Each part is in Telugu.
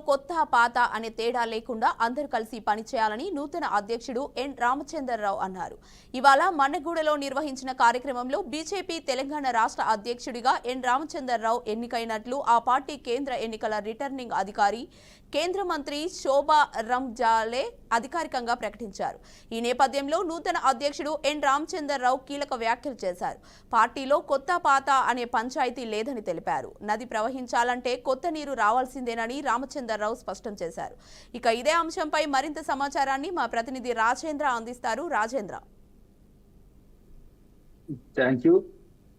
కొత్త పాత అనే తేడా లేకుండా అందరూ కలిసి పనిచేయాలని నూతన అధ్యక్షుడు ఎన్ రామచంద్రరావు అన్నారు. ఇవాళ మన్నెగూడలో నిర్వహించిన కార్యక్రమంలో బీజేపీ తెలంగాణ రాష్ట్ర అధ్యక్షుడిగా ఎన్ రామచంద్రరావు ఎన్నికైనట్లు ఆ పార్టీ కేంద్ర ఎన్నికల రిటర్నింగ్ అధికారి కేంద్ర మంత్రి శోభా రంజాలే అధికారికంగా ప్రకటించారు. ఈ నేపథ్యంలో నూతన అధ్యక్షుడు ఎన్ రామచంద్రరావు కీలక వ్యాఖ్యలు చేశారు. పార్టీలో కొత్త పాత అనే పంచాయతీ లేదని తెలిపారు. నది ప్రవహించాలంటే కొత్త నీరు రావాల్సిందేనని రామచంద్రరావు స్పష్టం చేశారు. ఇక ఇదే అంశంపై మరింత సమాచారాన్ని మా ప్రతినిధి రాజేంద్ర అందిస్తారు. రాజేంద్ర. Thank you.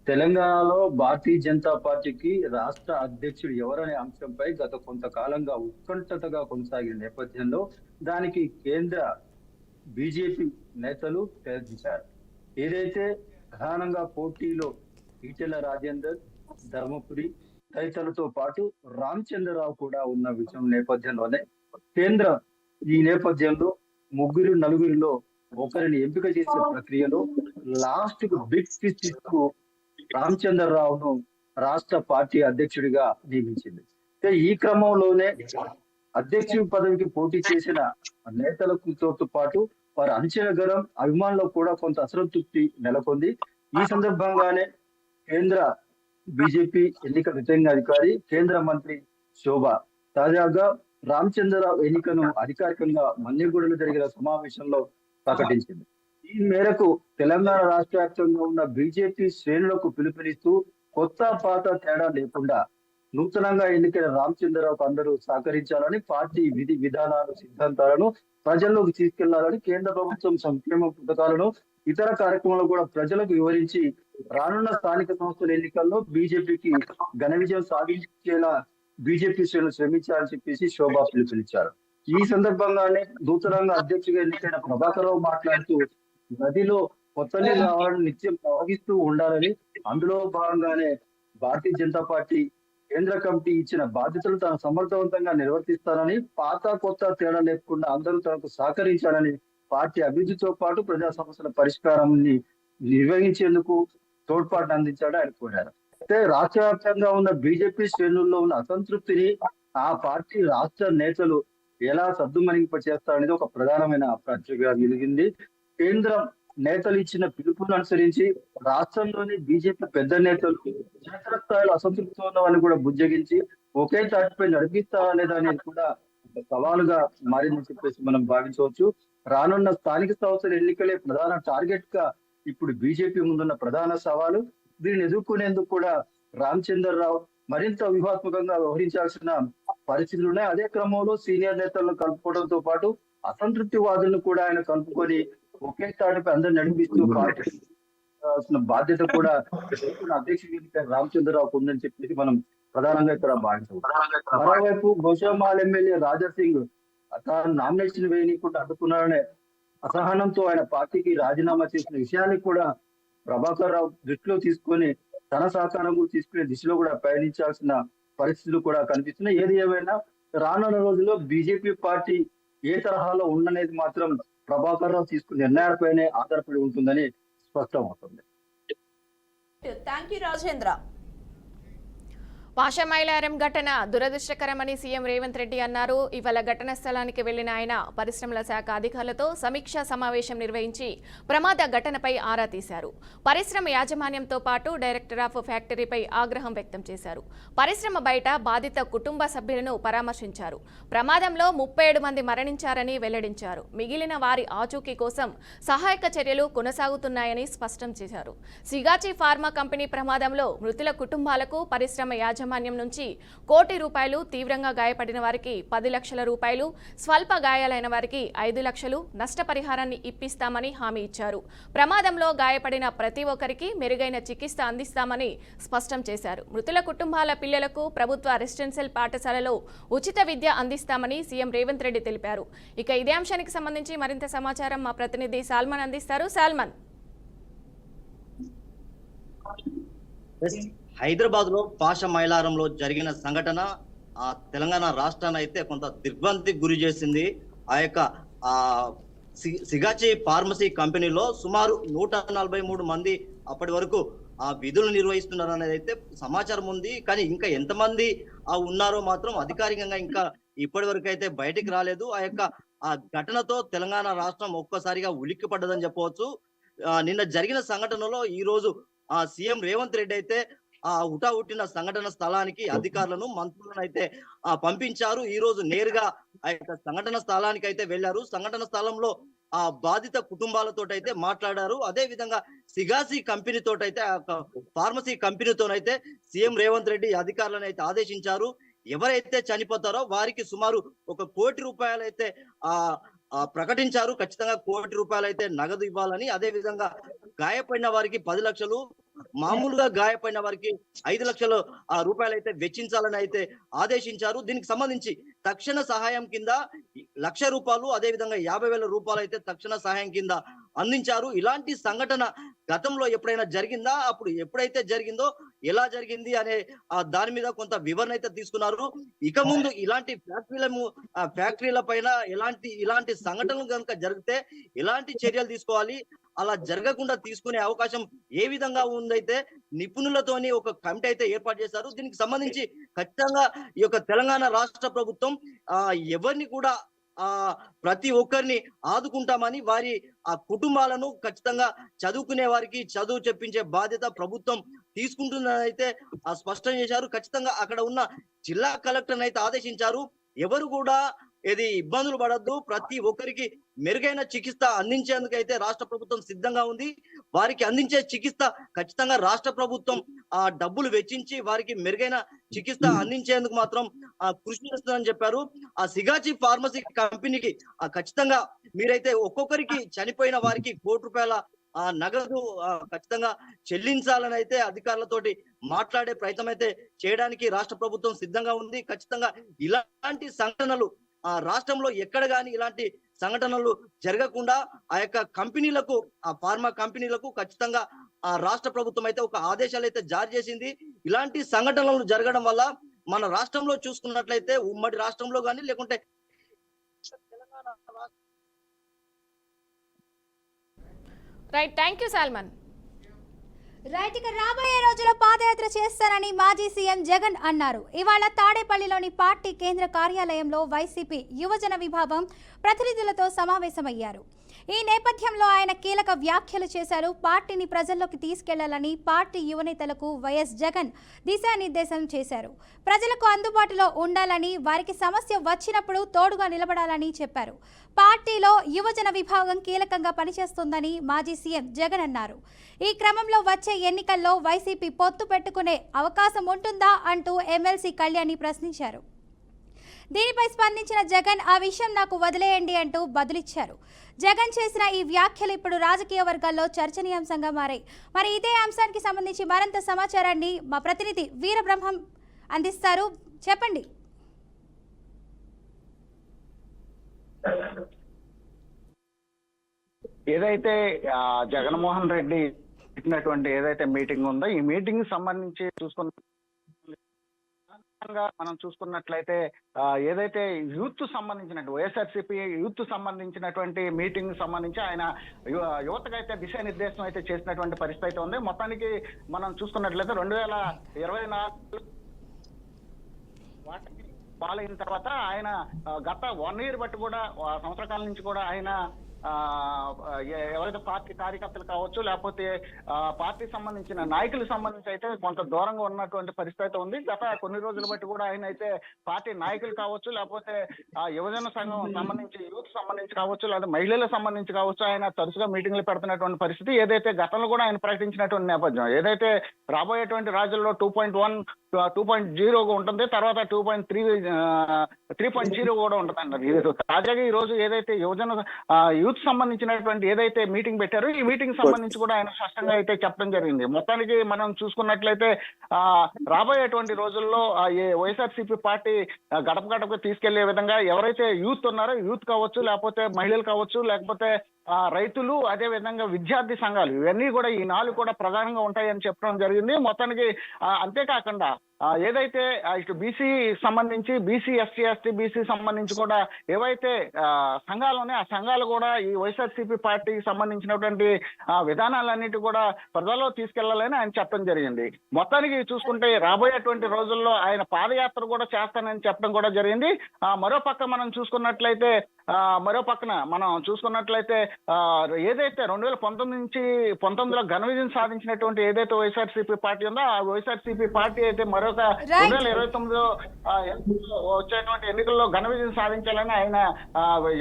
తెలంగాణలో భారతీయ జనతా పార్టీకి రాష్ట్ర అధ్యక్షుడు ఎవరనే అంశంపై గత కొంతకాలంగా ఉత్కంఠతగా కొనసాగిన నేపథ్యంలో దానికి కేంద్ర బీజేపీ నేతలు ప్రయత్నించారు. ఏదైతే ప్రధానంగా పోటీలో ఈటెల రాజేందర్, ధర్మపురి తదితరులతో పాటు రామచంద్రరావు కూడా ఉన్న విషయం నేపథ్యంలోనే కేంద్రం ఈ నేపథ్యంలో నలుగురిలో ఒకరిని ఎంపిక చేసే ప్రక్రియలో లాస్ట్ బిగ్ ఫిష్ ఇస్తూ రామచంద్రరావును రాష్ట్ర పార్టీ అధ్యక్షుడిగా నియమించింది. ఈ క్రమంలోనే అధ్యక్షుడి పదవికి పోటీ చేసిన నేతలతో పాటు వారి అంచెగడం అభిమానుల్లో కూడా కొంత అసంతృప్తి నెలకొంది. ఈ సందర్భంగానే కేంద్ర బీజేపీ ఎన్నికల రిటర్నింగ్ అధికారి కేంద్ర మంత్రి శోభా తాజాగా రామచంద్రరావు ఎన్నికను అధికారికంగా మన్నెగూడలో జరిగిన సమావేశంలో ప్రకటించింది. ఈ మేరకు తెలంగాణ రాష్ట్ర వ్యాప్తంగా ఉన్న బీజేపీ శ్రేణులకు పిలుపునిస్తూ కొత్త పాత తేడా లేకుండా నూతనంగా ఎన్నికైన రామచంద్రరావుకు అందరూ సహకరించాలని, పార్టీ విధి విధానాలు సిద్ధాంతాలను ప్రజల్లోకి తీసుకెళ్లాలని, కేంద్ర ప్రభుత్వం సంక్షేమ పథకాలను ఇతర కార్యక్రమాలు కూడా ప్రజలకు వివరించి రానున్న స్థానిక సంస్థల ఎన్నికల్లో బీజేపీకి ఘన విజయం సాధించేలా బీజేపీ శ్రేణులు శ్రమించాలని చెప్పేసి శోభా పిలుపునిచ్చారు. ఈ సందర్భంగానే నూతనంగా అధ్యక్షుడిగా ఎన్నికైన ప్రభాకరరావు మాట్లాడుతూ నదిలో కొత్త నీరు రావాలని నిత్యం ప్రవహిస్తూ ఉండాలని, అందులో భాగంగానే భారతీయ జనతా పార్టీ కేంద్ర కమిటీ ఇచ్చిన బాధ్యతలు తాను సమర్థవంతంగా నిర్వర్తిస్తానని, పాత కొత్త తేడా లేకుండా అందరూ తనకు సహకరించాలని, పార్టీ అభివృద్ధితో పాటు ప్రజా సమస్యల పరిష్కారాన్ని నిర్వహించేందుకు తోడ్పాటును అందించాలని ఆయన కోరారు. అయితే రాష్ట్ర వ్యాప్తంగా ఉన్న బీజేపీ శ్రేణుల్లో ఉన్న అసంతృప్తిని ఆ పార్టీ రాష్ట్ర నేతలు ఎలా సద్దుమణింప చేస్తారనేది ఒక ప్రధానమైన ప్రశ్నగా వెలిగింది. కేంద్రం నేతలు ఇచ్చిన పిలుపును అనుసరించి రాష్ట్రంలోని బీజేపీ పెద్ద నేతలు క్షేత్ర స్థాయిలో అసంతృప్తి ఉన్నవారిని కూడా బుజ్జగించి ఒకే తాటిపై నడిపిస్తారా లేదా అనేది కూడా ఒక సవాలుగా మారిందని చెప్పేసి మనం భావించవచ్చు. రానున్న స్థానిక సంస్థల ఎన్నికలే ప్రధాన టార్గెట్ గా ఇప్పుడు బీజేపీ ముందున్న ప్రధాన సవాలు. దీన్ని ఎదుర్కొనేందుకు కూడా రామచంద్రరావు మరింత వ్యూహాత్మకంగా వ్యవహరించాల్సిన పరిస్థితులు ఉన్నాయి. అదే క్రమంలో సీనియర్ నేతలను కలుపుకోవడంతో పాటు అసంతృప్తి వాదులను కూడా ఆయన కలుపుకొని ఒకే తాటిపై అందరు నడిపిస్తూ పాల్సిన బాధ్యత కూడా అధ్యక్షుడి రామచంద్రరావుకు ఉందని చెప్పేసి మనం ప్రధానంగా ఇక్కడ భావించవచ్చు. మరోవైపు గోషామాల్ ఎమ్మెల్యే రాజా సింగ్ తాను నామినేషన్ వేయనీయకుండా అడ్డుకున్నారనే అసహనంతో ఆయన పార్టీకి రాజీనామా చేసిన విషయాన్ని కూడా ప్రభాకర్ రావు దృష్టిలో తీసుకొని తన సహకారం కూడా తీసుకునే దిశలో కూడా పయనించాల్సిన పరిస్థితులు కూడా కనిపిస్తున్నాయి. ఏది ఏమైనా రానున్న రోజుల్లో బీజేపీ పార్టీ ఏ తరహాలో ఉండనేది మాత్రం ప్రభాకర్ రావు తీసుకున్న నిర్ణయాలపైనే ఆధారపడి ఉంటుందని స్పష్టం అవుతుంది. Thank you Rajendra. పాషమైలారం ఘటన దురదృష్టకరమని సీఎం రేవంత్ రెడ్డి అన్నారు. ఇవాళ ఘటన స్థలానికి వెళ్లిన ఆయన పరిశ్రమల శాఖ అధికారులతో సమీక్షా సమావేశం నిర్వహించి ప్రమాద ఘటనపై ఆరా తీశారు. పరిశ్రమ యాజమాన్యంతో పాటు డైరెక్టర్ ఆఫ్ ఫ్యాక్టరీపై ఆగ్రహం వ్యక్తం చేశారు. పరిశ్రమ బయట బాధిత కుటుంబ సభ్యులను పరామర్శించారు. ప్రమాదంలో 37 మంది మరణించారని వెల్లడించారు. మిగిలిన వారి ఆచూకీ కోసం సహాయక చర్యలు కొనసాగుతున్నాయని స్పష్టం చేశారు. సిగాచి ఫార్మా కంపెనీ ప్రమాదంలో మృతుల కుటుంబాలకు పరిశ్రమ యాజమాన్యం నుంచి ₹1 కోటి, తీవ్రంగా గాయపడిన వారికి ₹10 లక్షల, స్వల్ప గాయాలైన వారికి ₹5 లక్షలు నష్టపరిహారాన్ని ఇప్పిస్తామని హామీ ఇచ్చారు. ప్రమాదంలో గాయపడిన ప్రతి ఒక్కరికి మెరుగైన చికిత్స అందిస్తామని స్పష్టం చేశారు. మృతుల కుటుంబాల పిల్లలకు ప్రభుత్వ రెసిడెన్షియల్ పాఠశాలలో ఉచిత విద్య అందిస్తామని సీఎం రేవంత్ రెడ్డి తెలిపారు. ఇక ఇదే అంశానికి సంబంధించి మరింత సమాచారం మా ప్రతినిధి సాల్మన్ అందిస్తారు. సాల్మన్. హైదరాబాద్ లో పాషమైలారంలో జరిగిన సంఘటన తెలంగాణ రాష్ట్రాన్ని అయితే కొంత దిగ్భ్రాంతికి గురి చేసింది. ఆ యొక్క సిగాచి ఫార్మసీ కంపెనీలో సుమారు 143 మంది అప్పటి వరకు ఆ విధులు నిర్వహిస్తున్నారు అనేది అయితే సమాచారం ఉంది. కానీ ఇంకా ఎంతమంది ఉన్నారో మాత్రం అధికారికంగా ఇంకా ఇప్పటి వరకు అయితే బయటికి రాలేదు. ఆ ఘటనతో తెలంగాణ రాష్ట్రం ఒక్కసారిగా ఉలిక్కిపడ్డదని చెప్పవచ్చు. నిన్న జరిగిన సంఘటనలో ఈ రోజు సీఎం రేవంత్ రెడ్డి అయితే హుటాహుటిన సంఘటన స్థలానికి అధికారులను, మంత్రులను అయితే పంపించారు. ఈ రోజు నేరుగా ఆ యొక్క సంఘటన స్థలానికి అయితే వెళ్లారు. సంఘటన స్థలంలో బాధిత కుటుంబాలతోటైతే మాట్లాడారు. అదే విధంగా సిగాసి కంపెనీతోటైతే ఫార్మసీ కంపెనీతోనైతే సీఎం రేవంత్ రెడ్డి అధికారులను అయితే ఆదేశించారు. ఎవరైతే చనిపోతారో వారికి సుమారు 1 కోటి రూపాయలైతే ప్రకటించారు. ఖచ్చితంగా 1 కోటి రూపాయలైతే నగదు ఇవ్వాలని, అదే విధంగా గాయపడిన వారికి 10 లక్షలు, మామూలుగా గాయపడిన వారికి 5 లక్షల రూపాయలైతే వెచ్చించాలని అయితే ఆదేశించారు. దీనికి సంబంధించి తక్షణ సహాయం కింద 1,00,000 రూపాయలు, అదే విధంగా 50,000 రూపాయలు అయితే తక్షణ సహాయం కింద అందించారు. ఇలాంటి సంఘటన గతంలో ఎప్పుడైనా జరిగిందా, అప్పుడు ఎప్పుడైతే జరిగిందో ఎలా జరిగింది అనే దాని మీద కొంత వివరణ అయితే తీసుకున్నారు. ఇక ముందు ఇలాంటి ఫ్యాక్టరీల పైన ఇలాంటి సంఘటనలు కనుక జరిగితే ఎలాంటి చర్యలు తీసుకోవాలి, అలా జరగకుండా తీసుకునే అవకాశం ఏ విధంగా ఉందైతే నిపుణులతోని ఒక కమిటీ అయితే ఏర్పాటు చేశారు. దీనికి సంబంధించి ఖచ్చితంగా ఈ యొక్క తెలంగాణ రాష్ట్ర ప్రభుత్వం ఎవరిని కూడా ప్రతి ఒక్కరిని ఆదుకుంటామని, వారి కుటుంబాలను ఖచ్చితంగా చదువుకునే వారికి చదువు చెప్పించే బాధ్యత ప్రభుత్వం తీసుకుంటుందని అయితే స్పష్టం చేశారు. ఖచ్చితంగా అక్కడ ఉన్న జిల్లా కలెక్టర్ అయితే ఆదేశించారు. ఎవరు కూడా ఇబ్బందులు పడద్దు, ప్రతి ఒక్కరికి మెరుగైన చికిత్స అందించేందుకైతే రాష్ట్ర ప్రభుత్వం సిద్ధంగా ఉంది. వారికి అందించే చికిత్స ఖచ్చితంగా రాష్ట్ర ప్రభుత్వం డబ్బులు వెచ్చించి వారికి మెరుగైన చికిత్స అందించేందుకు మాత్రం కృషి చేస్తుందని చెప్పారు. సిగాచి ఫార్మసీ కంపెనీకి ఖచ్చితంగా మీరైతే ఒక్కొక్కరికి చనిపోయిన వారికి 1 కోటి రూపాయల నగదు ఖచ్చితంగా చెల్లించాలని అయితే అధికారులతోటి మాట్లాడే ప్రయత్నం అయితే చేయడానికి రాష్ట్ర ప్రభుత్వం సిద్ధంగా ఉంది. ఖచ్చితంగా ఇలాంటి సంఘటనలు రాష్ట్రంలో ఎక్కడ గాని ఇలాంటి సంఘటనలు జరగకుండా ఆ యొక్క కంపెనీలకు, ఫార్మా కంపెనీలకు ఖచ్చితంగా రాష్ట్ర ప్రభుత్వం అయితే ఒక ఆదేశాలు అయితే జారీ చేసింది. ఇలాంటి సంఘటనలు జరగడం వల్ల మన రాష్ట్రంలో చూసుకున్నట్లయితే ఉమ్మడి రాష్ట్రంలో గాని లేకుంటే Telangana right, thank you Salman. Right, ఇక రాబోయే రోజుల్లో పాదయాత్ర చేస్తారని మాజీ సీఎం జగన్ అన్నారు. ఇవాళ తాడేపల్లిలోని పార్టీ కేంద్ర కార్యాలయంలో వైసీపీ యువజన విభాగం ప్రతినిధులతో సమావేశమయ్యారు. ఈ నేపథ్యంలో ఆయన కీలక వ్యాఖ్యలు చేశారు. పార్టీని ప్రజల్లోకి తీసుకెళ్లాలని పార్టీ యువనేతలకు వైఎస్ జగన్ దిశానిర్దేశం చేశారు. ప్రజలకు అందుబాటులో ఉండాలని, వారికి సమస్య వచ్చినప్పుడు తోడుగా నిలబడాలని చెప్పారు. పార్టీలో యువజన విభాగం కీలకంగా పనిచేస్తుందని మాజీ సీఎం జగన్ అన్నారు. ఈ క్రమంలో వచ్చే ఎన్నికల్లో వైసీపీ పొత్తు పెట్టుకునే అవకాశం ఉంటుందా అంటూ ఎమ్మెల్సీ కళ్యాణి ప్రశ్నించారు. దీనిపై స్పందించిన జగన్ ఆ విషయం నాకు వదిలేయండి అంటూ బదులిచ్చారు. జగన్ చేసిన ఈ వ్యాఖ్యలు ఇప్పుడు రాజకీయ వర్గాల్లో చర్చనీయాంశంగా మారాయి. మరి ఇదే అంశానికి సంబంధించి మరింత సమాచారాన్ని మా ప్రతినిధి వీరబ్రహ్మం అందిస్తారు. చెప్పండి. ఏదైతే జగన్మోహన్ రెడ్డి పెట్టినటువంటి ఏదైతే మీటింగ్ ఉందో ఈ మీటింగ్ సంబంధించి మనం చూసుకున్నట్లయితే ఏదైతే యూత్ సంబంధించినటువంటి వైఎస్ఆర్సీపీ యూత్ సంబంధించినటువంటి మీటింగ్ సంబంధించి ఆయన యువతకైతే దిశానిర్దేశం అయితే చేసినటువంటి పరిస్థితి అయితే ఉంది. మొత్తానికి మనం చూసుకున్నట్లయితే 2024 పాలైన తర్వాత ఆయన గత 1 year బట్టి కూడా సంవత్సర కాలం నుంచి కూడా ఆయన ఎవరైతే పార్టీ కార్యకర్తలు కావచ్చు, లేకపోతే పార్టీ సంబంధించిన నాయకులకు సంబంధించి అయితే కొంత దూరంగా ఉన్నటువంటి పరిస్థితి ఉంది. గత కొన్ని రోజులు బట్టి కూడా ఆయన అయితే పార్టీ నాయకులు కావచ్చు, లేకపోతే యువజన సంఘం సంబంధించి యూత్ సంబంధించి కావచ్చు, లేదా మహిళలకు సంబంధించి కావచ్చు, ఆయన తరచుగా మీటింగ్లు పెడుతున్నటువంటి పరిస్థితి ఏదైతే గతంలో కూడా ఆయన ప్రకటించినటువంటి నేపథ్యం. ఏదైతే రాబోయేటువంటి రాజుల్లో 2.1 2.0 ఉంటుంది, తర్వాత 3.0 కూడా ఉంటుంది అన్నారు. తాజాగా ఈ రోజు ఏదైతే యూత్ సంబంధించినటువంటి ఏదైతే మీటింగ్ పెట్టారో ఈ మీటింగ్ సంబంధించి కూడా ఆయన స్పష్టంగా అయితే చెప్పడం జరిగింది. మొత్తానికి మనం చూసుకున్నట్లయితే రాబోయేటువంటి రోజుల్లో వైఎస్ఆర్సీపీ పార్టీ గడప గడపకు తీసుకెళ్లే విధంగా ఎవరైతే యూత్ ఉన్నారో యూత్ కావచ్చు, లేకపోతే మహిళలు కావచ్చు, లేకపోతే రైతులు, అదే విధంగా విద్యార్థి సంఘాలు, ఇవన్నీ కూడా ఈ 4 కూడా ప్రధానంగా ఉంటాయని చెప్పడం జరిగింది. మొత్తానికి అంతేకాకుండా ఏదైతే ఇటు బీసీ సంబంధించి బీసీ ఎస్సీ ఎస్టీ బీసీ సంబంధించి కూడా ఏవైతే సంఘాలు ఉన్నాయో ఆ సంఘాలు కూడా ఈ వైఎస్ఆర్సీపీ పార్టీకి సంబంధించినటువంటి విధానాలన్నిటి కూడా ప్రజల్లో తీసుకెళ్లాలని ఆయన చెప్పడం జరిగింది. మొత్తానికి చూసుకుంటే రాబోయేటువంటి రోజుల్లో ఆయన పాదయాత్ర కూడా చేస్తానని చెప్పడం కూడా జరిగింది. మరో పక్క మనం చూసుకున్నట్లయితే ఏదైతే 2019 నుంచి 19లో ఘన విజయం సాధించినటువంటి ఏదైతే వైఎస్ఆర్సీపీ పార్టీ ఉందో ఆ వైఎస్ఆర్సీపీ పార్టీ అయితే మరొక 2029లో వచ్చేటువంటి ఎన్నికల్లో ఘన విజయం సాధించాలని ఆయన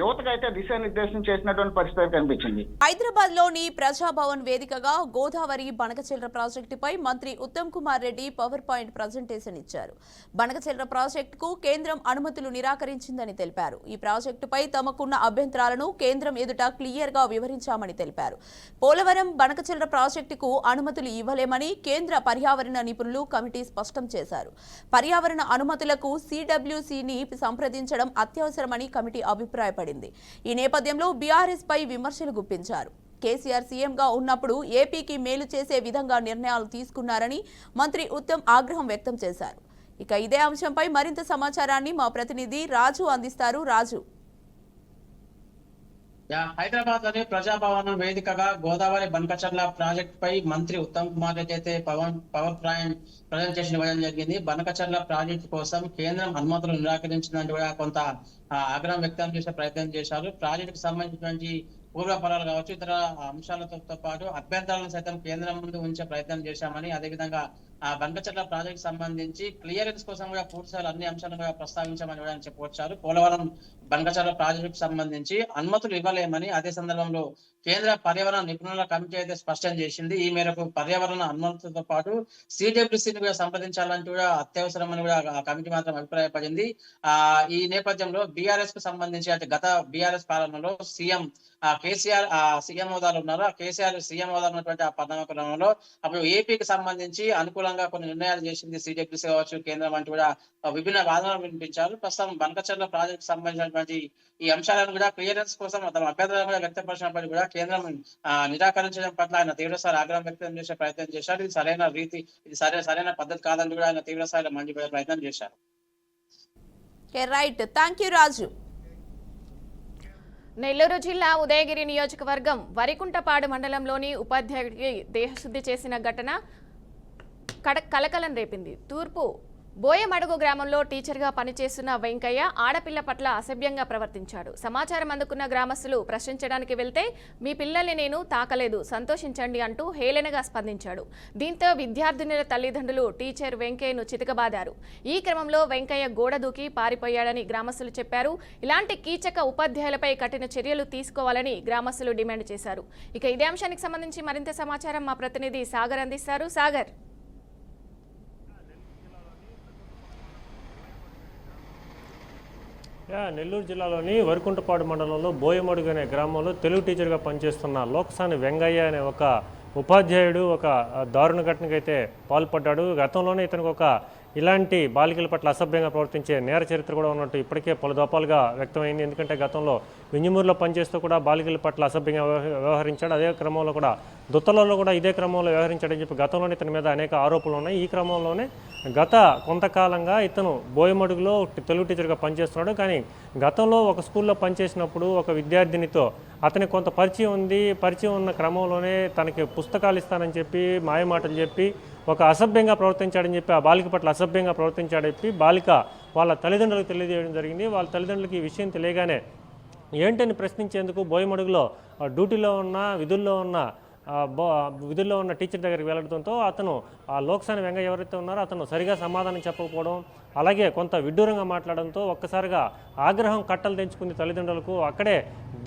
యువతకు అయితే దిశానిర్దేశం చేసినటువంటి పరిస్థితి కనిపించింది. హైదరాబాద్ లోని ప్రజాభవన్ వేదికగా గోదావరి బనకచెర్ల ప్రాజెక్టుపై మంత్రి Uttam Kumar Reddy power point presentation ఇచ్చారు. బనకచెర్ల ప్రాజెక్టుకు కేంద్రం అనుమతులు నిరాకరించిందని తెలిపారు. ఈ ప్రాజెక్టుపై తమకున్న అభ్యంతరాలను కేంద్రం ఎదుట క్లియర్ గా వివరించామని తెలిపారు. పోలవరం బనకచెర్ల ప్రాజెక్టుకు అనుమతులు ఇవ్వలేమని కేంద్ర పర్యావరణ నిపుణులు కమిటీ స్పష్టం చేశారు. పర్యావరణ అనుమతులకు సిడబ్ల్యూసీని సంప్రదించడం అత్యవసరమని కమిటీ అభిప్రాయపడింది. ఈ నేపథ్యంలో బీఆర్ఎస్ పై విమర్శలు గుప్పించారు. కేసీఆర్ సీఎంగా ఉన్నప్పుడు ఏపీకి మేలు చేసే విధంగా నిర్ణయాలు తీసుకున్నారని మంత్రి ఉత్తమ్ ఆగ్రహం వ్యక్తం చేశారు. ఇక ఇదే అంశంపై మరింత సమాచారాన్ని మా ప్రతినిధి రాజు అందిస్తారు. రాజు, హైదరాబాద్ లోని ప్రజాభవన్ వేదికగా గోదావరి బనకచెర్ల ప్రాజెక్ట్ పై మంత్రి ఉత్తమ్ కుమార్ రెడ్డి అయితే పవర్ పాయింట్ ప్రజెంటేషన్ ఇవ్వడం జరిగింది. బనకచెర్ల ప్రాజెక్టు కోసం కేంద్రం అనుమతులు నిరాకరించిందంటే కూడా కొంత ఆగ్రహం వ్యక్తం చేసే ప్రయత్నం చేశారు. ప్రాజెక్టుకు సంబంధించినటువంటి పూర్వపరాలు కావచ్చు, ఇతర అంశాలతో పాటు అభ్యంతరాలను సైతం కేంద్రం ముందు ఉంచే ప్రయత్నం చేశామని, అదేవిధంగా బనకచెర్ల ప్రాజెక్టు సంబంధించి క్లియరెన్స్ కోసం కూడా పూర్తిస్థాయిలో అన్ని అంశాలను కూడా ప్రస్తావించామని కూడా చెప్పవచ్చారు. పోలవరం బనకచెర్ల ప్రాజెక్టుకు సంబంధించి అనుమతులు ఇవ్వలేమని అదే సందర్భంలో కేంద్ర పర్యావరణ నిపుణుల కమిటీ అయితే స్పష్టం చేసింది. ఈ మేరకు పర్యావరణ అనుమతులతో పాటు సిడబ్ల్యూసీని కూడా సంప్రదించాలంటూ కూడా అత్యవసరమని కూడా ఆ కమిటీ మాత్రం అభిప్రాయపడింది. ఈ నేపథ్యంలో బీఆర్ఎస్ కు సంబంధించి అంటే గత బీఆర్ఎస్ పాలనలో సీఎం కేసీఆర్ సీఎం హోదాలో ఉన్నారు. కేసీఆర్ సీఎం హోదాలో ఉన్నటువంటి ఆ పరిణామక్రమంలో అప్పుడు ఏపీకి సంబంధించి అనుకూలంగా కొన్ని నిర్ణయాలు చేసింది సిడబ్ల్యూసీ కావచ్చు, కేంద్రం అంటూ కూడా విభిన్న వాదనలు వినిపించారు. ప్రస్తుతం బనకచెర్ల ప్రాజెక్టు సంబంధించినటువంటి ఈ అంశాలను కూడా క్లియరెన్స్ కోసం తమ అభ్యంతరాలను కూడా వ్యక్తపరిచినప్పటికీ కూడా కేంద్రం నిరాకరించడం పట్ల ఆయన తీవ్రస్థాయి ఆగ్రహం వ్యక్తం చేసే ప్రయత్నం చేశారు. ఇది సరైన రీతి, ఇది సరైన పద్ధతి కాదని కూడా ఆయన తీవ్రస్థాయిలో మండిపోయే ప్రయత్నం చేశారు. రైట్, థ్యాంక్ యూ రాజు. నెల్లూరు జిల్లా ఉదయగిరి నియోజకవర్గం వరికుంటపాడు మండలంలోని ఉపాధ్యాయుడికి దేహశుద్ధి చేసిన ఘటన కలకలం రేపింది. తూర్పు బోయమడుగు గ్రామంలో టీచర్గా పనిచేస్తున్న వెంకయ్య ఆడపిల్ల పట్ల అసభ్యంగా ప్రవర్తించాడు. సమాచారం అందుకున్న గ్రామస్తులు ప్రశ్నించడానికి వెళ్తే మీ పిల్లల్ని నేను తాకలేదు, సంతోషించండి అంటూ హేళనగా స్పందించాడు. దీంతో విద్యార్థినుల తల్లిదండ్రులు టీచర్ వెంకయ్యను చితకబాదారు. ఈ క్రమంలో వెంకయ్య గోడ దూకి పారిపోయాడని గ్రామస్తులు చెప్పారు. ఇలాంటి కీచక ఉపాధ్యాయులపై కఠిన చర్యలు తీసుకోవాలని గ్రామస్తులు డిమాండ్ చేశారు. ఇక ఇదే అంశానికి సంబంధించి మరింత సమాచారం మా ప్రతినిధి సాగర్ అందిస్తారు. సాగర్, నెల్లూరు జిల్లాలోని వరికుంటపాడు మండలంలో బోయమడుగు అనే గ్రామంలో తెలుగు టీచర్గా పనిచేస్తున్న లోక్సాని వెంగయ్య అనే ఒక ఉపాధ్యాయుడు ఒక దారుణ ఘటనకైతే పాల్పడ్డాడు. గతంలోనే ఇతనికి ఒక ఇలాంటి బాలికల పట్ల అసభ్యంగా ప్రవర్తించే నేర చరిత్ర కూడా ఉన్నట్టు ఇప్పటికే పలు దఫాలుగా వ్యక్తమైంది. ఎందుకంటే గతంలో వింజమూరులో పనిచేస్తూ కూడా బాలికల పట్ల అసభ్యంగా వ్యవహరించాడు. అదే క్రమంలో కూడా దుత్తలలో కూడా ఇదే క్రమంలో వ్యవహరించాడని చెప్పి గతంలోనే ఇతని మీద అనేక ఆరోపణలు ఉన్నాయి. ఈ క్రమంలోనే గత కొంతకాలంగా ఇతను బోయమడుగులో తెలుగు టీచర్గా పనిచేస్తున్నాడు. కానీ గతంలో ఒక స్కూల్లో పనిచేసినప్పుడు ఒక విద్యార్థినితో అతనికి కొంత పరిచయం ఉన్న క్రమంలోనే తనకి పుస్తకాలు ఇస్తానని చెప్పి మాయమాటలు చెప్పి ఒక అసభ్యంగా ప్రవర్తించాడని చెప్పి ఆ బాలిక పట్ల అసభ్యంగా ప్రవర్తించాడని చెప్పి బాలిక వాళ్ళ తల్లిదండ్రులకు తెలియజేయడం జరిగింది. వాళ్ళ తల్లిదండ్రులకి ఈ విషయం తెలియగానే ఏంటని ప్రశ్నించేందుకు బోయమడుగులో డ్యూటీలో ఉన్న విధుల్లో ఉన్న టీచర్ దగ్గరికి వెళ్ళడంతో అతను ఆ లోక్సాని వెంగయ్య ఎవరైతే ఉన్నారో అతను సరిగా సమాధానం చెప్పకపోవడం, అలాగే కొంత విడ్డూరంగా మాట్లాడడంతో ఒక్కసారిగా ఆగ్రహం కట్టలు తెంచుకుంది తల్లిదండ్రులకు. అక్కడే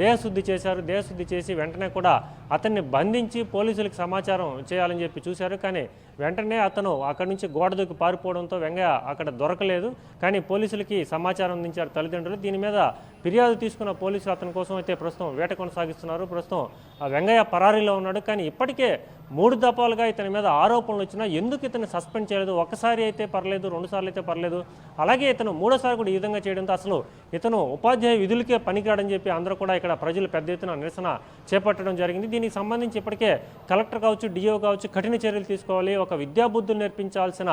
దేహశుద్ధి చేశారు. దేహశుద్ధి చేసి వెంటనే కూడా అతన్ని బంధించి పోలీసులకు సమాచారం చేయాలని చెప్పి చూశారు. కానీ వెంటనే అతను అక్కడి నుంచి గోడ దూకి పారిపోవడంతో వెంగయ్య అక్కడ దొరకలేదు. కానీ పోలీసులకి సమాచారం అందించారు తల్లిదండ్రులు. దీని మీద ఫిర్యాదు తీసుకున్న పోలీసులు అతని కోసం అయితే ప్రస్తుతం వేట కొనసాగిస్తున్నారు. ప్రస్తుతం ఆ వెంగయ్య పరారీలో ఉన్నాడు. కానీ ఇప్పటికే 3 దఫాలుగా ఇతని మీద ఆరోపణలు వచ్చినా ఎందుకు ఇతన్ని సస్పెండ్ చేయలేదు? ఒకసారి అయితే పర్లేదు, 2 సార్లు అయితే పర్లేదు. అలాగే ఇతను 3వ కూడా ఈ విధంగా చేయడంతో అసలు ఇతను ఉపాధ్యాయ విధులకే పనికిరాడని చెప్పి అందరూ కూడా ఇక్కడ ప్రజలు పెద్ద ఎత్తున నిరసన చేపట్టడం జరిగింది. దీనికి సంబంధించి ఇప్పటికే కలెక్టర్ కావచ్చు, డిఓ కావచ్చు కఠిన చర్యలు తీసుకోవాలి. ఒక విద్యాబుద్ధులు నేర్పించాల్సిన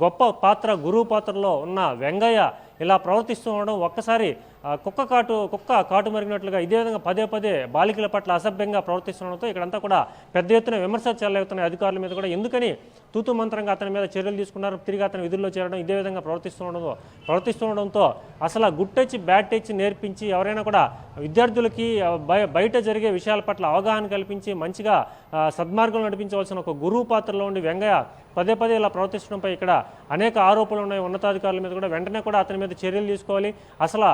గొప్ప పాత్ర, గురువు పాత్రలో ఉన్న వెంగయ్య ఇలా ప్రవర్తిస్తూ ఉండడం ఒక్కసారి కుక్క కాటు మరిగినట్లుగా ఇదే విధంగా పదే పదే బాలికల పట్ల అసభ్యంగా ప్రవర్తిస్తుండడంతో ఇక్కడంతా కూడా పెద్ద ఎత్తున విమర్శలు చెలవుతున్నాయి అధికారుల మీద కూడా. ఎందుకని తూతు మంత్రంగా అతని మీద చర్యలు తీసుకున్నారు, తిరిగి అతని విధుల్లో చేరడం, ఇదే విధంగా ప్రవర్తిస్తుండడంతో అసలు గుడ్ టచ్ బ్యాడ్ టచ్ నేర్పించి ఎవరైనా కూడా విద్యార్థులకి బయట జరిగే విషయాల పట్ల అవగాహన కల్పించి మంచిగా సద్మార్గం నడిపించవలసిన ఒక గురువు పాత్రలో ఉండి వెంగయ్య పదే పదే ఇలా ప్రవర్తించడంపై ఇక్కడ అనేక ఆరోపణలు ఉన్నాయి ఉన్నతాధికారుల మీద కూడా. వెంటనే కూడా అతని మీద చర్యలు తీసుకోవాలి, అసలు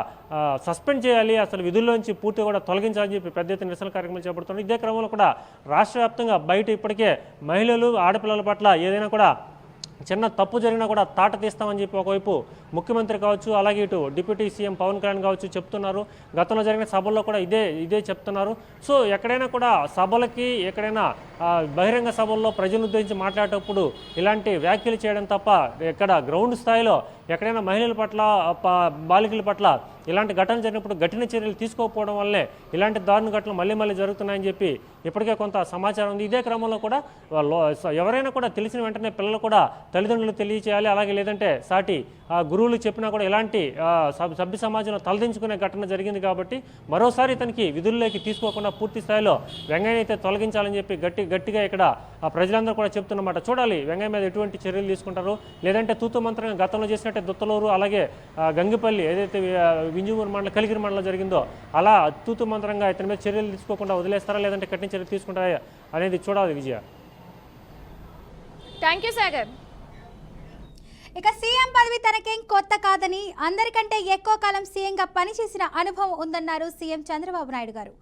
సస్పెండ్ చేయాలి, అసలు విధుల్లోంచి పూర్తిగా కూడా తొలగించాలని చెప్పి పెద్ద ఎత్తున నిరసన కార్యక్రమాలు చేపడుతున్నారు. ఇదే క్రమంలో కూడా రాష్ట్ర వ్యాప్తంగా బయట ఇప్పటికే మహిళలు, ఆడపిల్లల పట్ల ఏదైనా కూడా చిన్న తప్పు జరిగినా కూడా తాట తీస్తామని చెప్పి ఒకవైపు ముఖ్యమంత్రి కావచ్చు, అలాగే ఇటు డిప్యూటీ సీఎం పవన్ కళ్యాణ్ కావచ్చు చెప్తున్నారు. గతంలో జరిగిన సభల్లో కూడా ఇదే చెప్తున్నారు. సో ఎక్కడైనా కూడా సభలకి, ఎక్కడైనా బహిరంగ సభల్లో ప్రజలను ఉద్దేశించి మాట్లాడేటప్పుడు ఇలాంటి వ్యాఖ్యలు చేయడం తప్ప ఇక్కడ గ్రౌండ్ స్థాయిలో ఎక్కడైనా మహిళల పట్ల, బాలికల పట్ల ఇలాంటి ఘటనలు జరిగినప్పుడు కఠిన చర్యలు తీసుకోకపోవడం వల్లే ఇలాంటి దారుణ ఘటనలు మళ్ళీ జరుగుతున్నాయని చెప్పి ఇప్పటికే కొంత సమాచారం ఉంది. ఇదే క్రమంలో కూడా ఎవరైనా కూడా తెలిసిన వెంటనే పిల్లలు కూడా తల్లిదండ్రులు తెలియచేయాలి. అలాగే లేదంటే సాటి గురువులు చెప్పినా కూడా ఇలాంటి సభ్య సమాజంలో తలదించుకునే ఘటన జరిగింది కాబట్టి మరోసారి ఇతనికి విధుల్లోకి తీసుకోకుండా పూర్తి స్థాయిలో వెంగయ్య అయితే తొలగించాలని చెప్పి గట్టిగా ఇక్కడ ప్రజలందరూ కూడా చెప్తున్నమాట. చూడాలి వెంగయ్య మీద ఎటువంటి చర్యలు తీసుకుంటారు, లేదంటే తూతు మంత్రంగా గతంలో చేసినట్టే దుత్తలూరు, అలాగే గంగిపల్లి ఏదైతే వింజమూరు మండలం, కలిగిరి మండలం జరిగిందో అలా తూతు మంత్రంగా ఇతని మీద చర్యలు తీసుకోకుండా వదిలేస్తారా, లేదంటే కఠిన చర్యలు తీసుకుంటారా అనేది చూడాలి. విజయ, థ్యాంక్ యూ సాగర్. ఇక సీఎం పదవి తనకేం కొత్త కాదని, అందరికంటే ఎక్కువ కాలం సీఎంగా పనిచేసిన అనుభవం ఉందన్నారు సీఎం చంద్రబాబు నాయుడు గారు.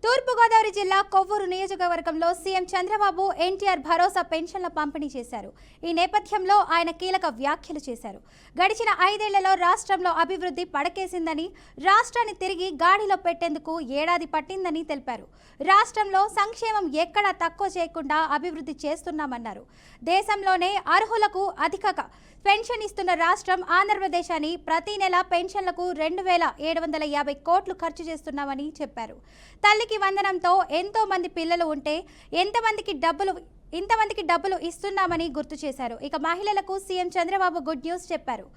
తూర్పుగోదావరి జిల్లా కొవ్వూరు నియోజకవర్గంలో సీఎం చంద్రబాబు ఎన్టీఆర్ భరోసా పెన్షన్ల పంపిణీ చేశారు. ఈ నేపథ్యంలో ఆయన కీలక వ్యాఖ్యలు చేశారు. గడిచిన 5 ఏళ్లలో రాష్ట్రంలో అభివృద్ధి పడకేసిందని, రాష్ట్రాన్ని తిరిగి గాడిలో పెట్టేందుకు ఏడాది పట్టిందని తెలిపారు. రాష్ట్రంలో సంక్షేమం ఎక్కడా తక్కువ చేయకుండా అభివృద్ధి చేస్తున్నామన్నారు. దేశంలోనే అర్హులకు అధిక పెన్షన్ ఇస్తున్న రాష్ట్రం ఆంధ్రప్రదేశ్ అని, ప్రతి నెల పెన్షన్లకు 2,750 కోట్లు ఖర్చు చేస్తున్నామని చెప్పారు. తల్లికి వందనంతో ఎంతో మంది పిల్లలు ఉంటే ఇంతమందికి డబ్బులు ఇస్తున్నామని గుర్తు చేశారు. ఇక మహిళలకు సీఎం చంద్రబాబు గుడ్ న్యూస్ చెప్పారు.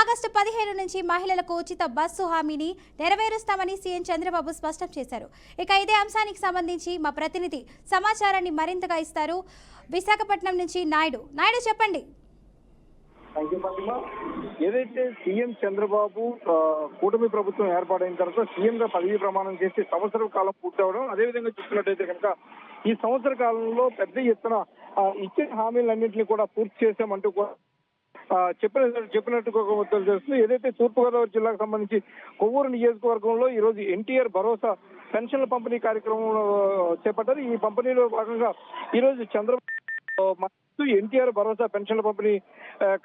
ఆగస్టు 15 నుంచి మహిళలకు ఉచిత బస్సు హామీని నెరవేరుస్తామని సీఎం చంద్రబాబు స్పష్టం చేశారు. ఇక ఇదే అంశానికి సంబంధించి మా ప్రతినిధి సమాచారాన్ని మరింతగా ఇస్తారు. విశాఖపట్నం నుంచి నాయుడు చెప్పండి. ఏదైతే సీఎం చంద్రబాబు కూటమి ప్రభుత్వం ఏర్పాటైన తర్వాత సీఎం గా పదవీ ప్రమాణం చేసి సంవత్సర కాలం పూర్తవడం, అదేవిధంగా చూసుకున్నట్టయితే కనుక ఈ సంవత్సర కాలంలో పెద్ద ఎత్తున ఇచ్చిన హామీలన్నింటినీ కూడా పూర్తి చేశామంటూ కూడా చెప్పినట్టుగా తెలుస్తుంది. ఏదైతే తూర్పుగోదావరి జిల్లాకు సంబంధించి కొవ్వూరు నియోజకవర్గంలో ఈ రోజు ఎన్టీఆర్ భరోసా పెన్షన్ల పంపిణీ కార్యక్రమం చేపట్టారు. ఈ పంపిణీలో భాగంగా ఈ రోజు చంద్రబాబు ఎన్టీఆర్ భరోసా పెన్షన్ల పంపిణీ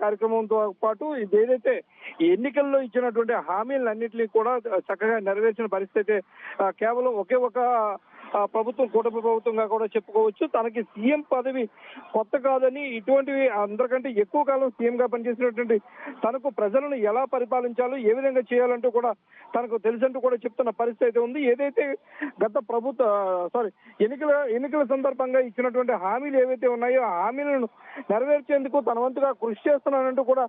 కార్యక్రమంతో పాటు ఏదైతే ఎన్నికల్లో ఇచ్చినటువంటి హామీలన్నింటినీ కూడా చక్కగా నెరవేర్చిన పరిస్థితి కేవలం ఒకే ఒక ప్రభుత్వం, కూటమి ప్రభుత్వంగా కూడా చెప్పుకోవచ్చు. తనకి సీఎం పదవి కొత్త కాదని, ఇటువంటివి అందరికంటే ఎక్కువ కాలం సీఎం గా పనిచేసినటువంటి తనకు ప్రజలను ఎలా పరిపాలించాలో, ఏ విధంగా చేయాలంటూ కూడా తనకు తెలుసంటూ కూడా చెప్తున్న పరిస్థితి ఉంది. ఏదైతే గత ఎన్నికల సందర్భంగా ఇచ్చినటువంటి హామీలు ఏవైతే ఉన్నాయో ఆ హామీలను నెరవేర్చేందుకు తన వంతుగా కృషి చేస్తున్నానంటూ కూడా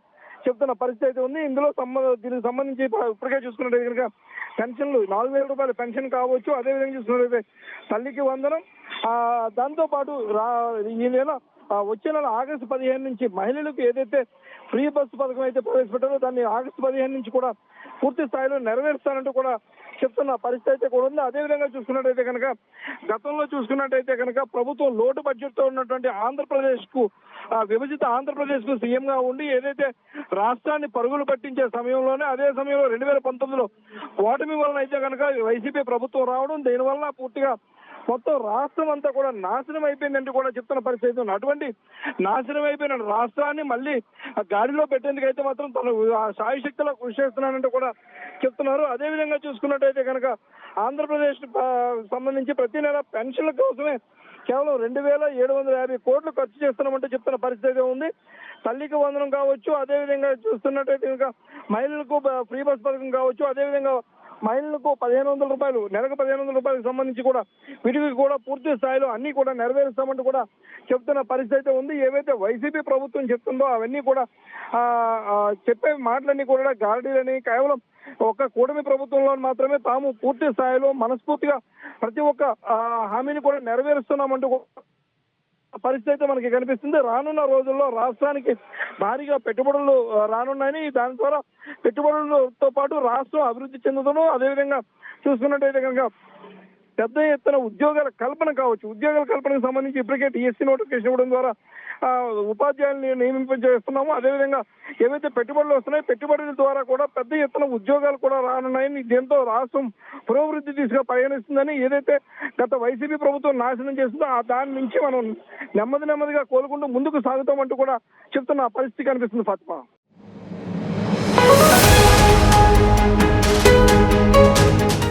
చెప్తున్న పరిస్థితి ఉంది. ఇందులో దీనికి సంబంధించి ఇప్పటికే చూసుకున్నట్టు కనుక పెన్షన్లు 4,000 రూపాయల పెన్షన్ కావచ్చు, అదేవిధంగా చూసుకున్నట్లయితే తల్లికి వందనం, దాంతో పాటు ఈ నెల వచ్చే నెల ఆగస్టు 15 నుంచి మహిళలకు ఏదైతే ఫ్రీ బస్సు పథకం అయితే ప్రవేశపెట్టారో దాన్ని ఆగస్టు 15 నుంచి కూడా పూర్తి స్థాయిలో నెరవేరుస్తానంటూ కూడా చెప్తున్న పరిస్థితి అయితే కూడా ఉంది. అదేవిధంగా చూసుకున్నట్టయితే కనుక గతంలో చూసుకున్నట్టయితే కనుక ప్రభుత్వం లోటు బడ్జెట్ తో ఉన్నటువంటి విభజిత ఆంధ్రప్రదేశ్ కు సీఎం గా ఉండి ఏదైతే రాష్ట్రాన్ని పరుగులు పట్టించే సమయంలోనే, అదే సమయంలో 2019లో ఓటమి వలన అయితే కనుక వైసీపీ ప్రభుత్వం రావడం, దీనివల్ల పూర్తిగా మొత్తం రాష్ట్రం అంతా కూడా నాశనం అయిపోయిందంటూ కూడా చెప్తున్న పరిస్థితి ఉంది. అటువంటి నాశనం అయిపోయిన రాష్ట్రాన్ని మళ్ళీ గాడిలో పెట్టేందుకైతే మాత్రం తను శాయశక్తిలో కృషి చేస్తున్నానంటూ కూడా చెప్తున్నారు. అదేవిధంగా చూసుకున్నట్టయితే కనుక ఆంధ్రప్రదేశ్ సంబంధించి ప్రతి నెల పెన్షన్ల కోసమే కేవలం 2,750 కోట్లు ఖర్చు చేస్తున్నామంటూ చెప్తున్న పరిస్థితి ఉంది. తల్లికి వందనం కావచ్చు, అదేవిధంగా చూస్తున్నట్టయితే కనుక మహిళలకు ఫ్రీ బస్ పథకం కావచ్చు, అదేవిధంగా మహిళలకు 1500 రూపాయలు, నెలకు 1500 రూపాయలకు సంబంధించి కూడా వీటికి కూడా పూర్తి స్థాయిలో అన్ని కూడా నెరవేరుస్తామంటూ కూడా చెప్తున్న పరిస్థితి అయితే ఉంది. ఏవైతే వైసీపీ ప్రభుత్వం చెప్తుందో అవన్నీ కూడా చెప్పే మాటలన్నీ కూడా గారడీలని, కేవలం ఒక కూటమి ప్రభుత్వంలో మాత్రమే తాము పూర్తి స్థాయిలో మనస్ఫూర్తిగా ప్రతి ఒక్క హామీని కూడా నెరవేరుస్తున్నామంటూ పరిస్థితి అయితే మనకి కనిపిస్తుంది. రానున్న రోజుల్లో రాష్ట్రానికి భారీగా పెట్టుబడులు రానున్నాయని, దాని ద్వారా పెట్టుబడులతో పాటు రాష్ట్రం అభివృద్ధి చెందుతాను. అదేవిధంగా చూసుకున్నట్టయితే కనుక పెద్ద ఎత్తున ఉద్యోగాల కల్పన కావచ్చు. ఉద్యోగాల కల్పనకు సంబంధించి ఇప్పటికే టీఎస్సీ నోటిఫికేషన్ ఇవ్వడం ద్వారా ఉపాధ్యాయుల్ని నియమింపజేస్తున్నాము. అదేవిధంగా ఏవైతే పెట్టుబడులు వస్తున్నాయో పెట్టుబడుల ద్వారా కూడా పెద్ద ఎత్తున ఉద్యోగాలు కూడా రానున్నాయని, దీంతో రాష్ట్రం పురోభివృద్ధి దిశగా పయనిస్తుందని, ఏదైతే గత వైసీపీ ప్రభుత్వం నాశనం చేస్తుందో దాని నుంచి మనం నెమ్మదిగా కోలుకుంటూ ముందుకు సాగుతామంటూ కూడా చెప్తున్న పరిస్థితి కనిపిస్తుంది. ఫాతిమా.